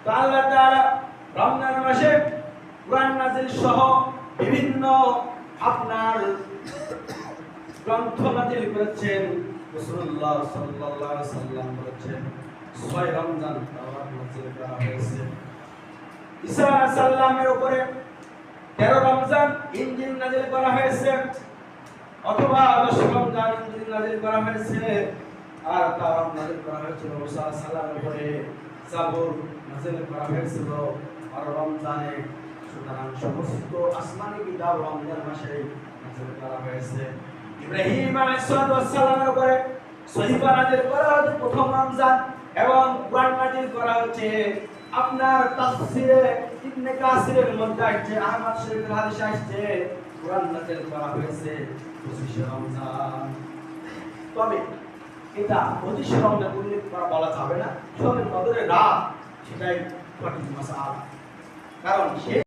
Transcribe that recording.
তো আল্লাহ তাআলা রমজান মাসে কুরআন নাযিল সহ বিভিন্ন আপনার গ্রন্থ নাযিল করেছেন। রাসূলুল্লাহ সাল্লাল্লাহু আলাইহি ওয়াসাল্লাম বলেছেন 6 রমজান তাওরাত নাযিল করা হয়েছে। ঈসা আলাইহিস সালামের উপরে 13 রমজান ইনজিল নাযিল করা হয়েছে, অথবা 10 রমজান ইনজিল নাযিল করা হয়েছে, আর তাওরাত নাযিল করা হয়েছিল মুসা আলাইহিস সালামের উপরে, জাবুর নাযিল করা হয়েছিল 12 রমজানে। সুতরাং সমস্ত আসমানি কিতাব রমজান মাসে নাযিল করা হয়েছে। ইব্রাহিম আলাইহিস সালামের উপরে সহিফা নাযিল করা হয়েছে প্রথম রমজান, এবং কুরআন নাযিল করা হয়েছে আপনার তাফসীরে ইবনে কাসিরের মধ্যে আছে, আহমদ শরীফের হাদিসে আসছে কুরআন নাযিল করা হয়েছে 25 রমজান। তবে এটা 25 রমজান উল্লেখ করা বলা যাবে না, শবে কদরের রাত সেটাই সঠিক মাসআলা, কারণ সে